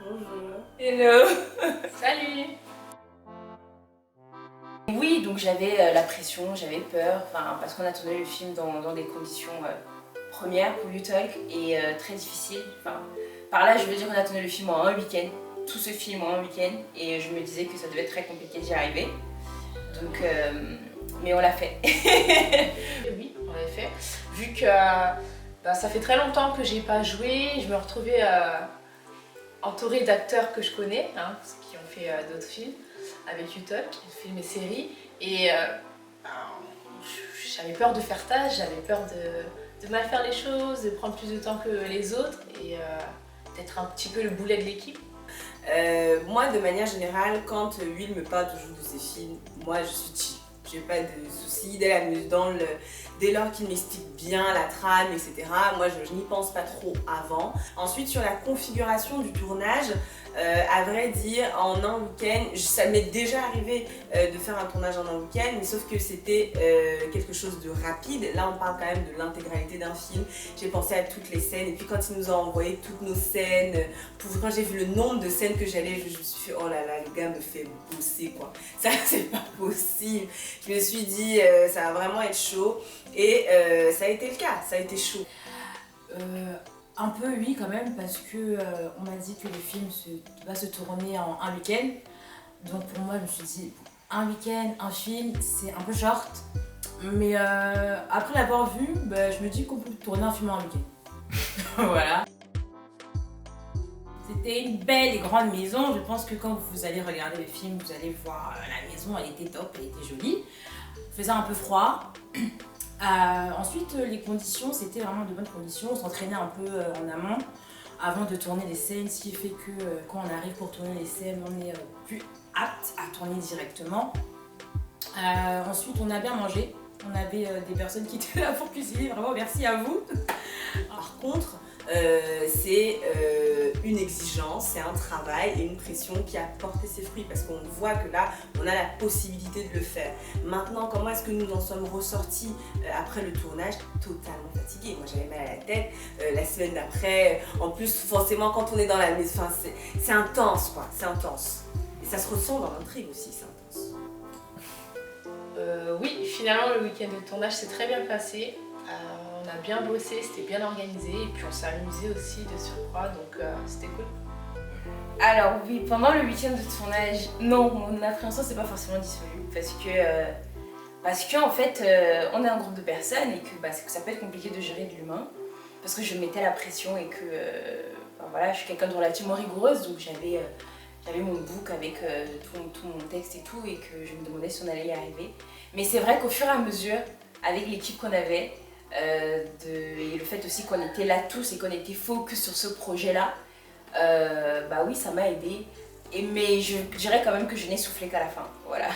Bonjour. Hello. Salut. Oui, donc j'avais la pression, j'avais peur, parce qu'on a tourné le film dans des conditions premières pour YouTalk et très difficiles. Par là, je veux dire qu'on a tourné le film en un week-end, tout ce film en un week-end, et je me disais que ça devait être très compliqué d'y arriver. Donc, mais on l'a fait. Oui, en effet. Vu que ça fait très longtemps que j'ai pas joué, je me retrouvais entourée d'acteurs que je connais, hein, qui ont fait d'autres films avec YouTalk, films et séries. Et j'avais peur de faire tâche, j'avais peur de mal faire les choses, de prendre plus de temps que les autres et d'être un petit peu le boulet de l'équipe. Moi, de manière générale, quand Will me parle toujours de ses films, moi je suis chill. J'ai pas de soucis dès lors qu'il m'explique bien la trame, etc. Moi, je n'y pense pas trop avant. Ensuite, sur la configuration du tournage, à vrai dire, en un week-end, ça m'est déjà arrivé de faire un tournage en un week-end, mais sauf que c'était quelque chose de rapide. Là, on parle quand même de l'intégralité d'un film. J'ai pensé à toutes les scènes, et puis quand il nous a envoyé toutes nos scènes, quand j'ai vu le nombre de scènes que j'allais, je me suis fait, oh là là, le gars me fait bosser, quoi. Ça, c'est pas possible. Je me suis dit, ça va vraiment être chaud, et ça a été le cas, ça a été chaud. Un peu oui quand même, parce que on m'a dit que le film va se tourner en un week-end. Donc pour moi, je me suis dit, un week-end, un film, c'est un peu short. Mais après l'avoir vu, je me dis qu'on peut tourner un film en un week-end. Voilà. C'était une belle et grande maison. Je pense que quand vous allez regarder le film, vous allez voir la maison, elle était top, elle était jolie. Il faisait un peu froid. Ensuite, les conditions, c'était vraiment de bonnes conditions. On s'entraînait un peu en amont avant de tourner les scènes, ce qui fait que quand on arrive pour tourner les scènes, on est plus apte à tourner directement. Ensuite, on a bien mangé. On avait des personnes qui étaient là pour cuisiner, vraiment merci à vous. Par contre, c'est une exigence, c'est un travail et une pression qui a porté ses fruits parce qu'on voit que là, on a la possibilité de le faire. Maintenant, comment est-ce que nous en sommes ressortis après le tournage? Totalement fatigués. Moi, j'avais mal à la tête. La semaine d'après, en plus, forcément, quand on est dans la maison, c'est intense, quoi. C'est intense. Et ça se ressent dans l'intrigue aussi, c'est intense. Oui, finalement, le week-end de tournage s'est très bien passé. On a bien bossé, c'était bien organisé et puis on s'est amusé aussi de surcroît, donc c'était cool. Alors oui, pendant le week-end de tournage, non, mon appréhension c'est pas forcément dissolu parce que en fait on est un groupe de personnes et que ça peut être compliqué de gérer de l'humain parce que je mettais la pression et que voilà, je suis quelqu'un de relativement rigoureuse, donc j'avais mon book avec tout mon texte et tout, et que je me demandais si on allait y arriver. Mais c'est vrai qu'au fur et à mesure, avec l'équipe qu'on avait, et le fait aussi qu'on était là tous et qu'on était focus sur ce projet-là, oui, ça m'a aidé. Mais je dirais quand même que je n'ai soufflé qu'à la fin. Voilà.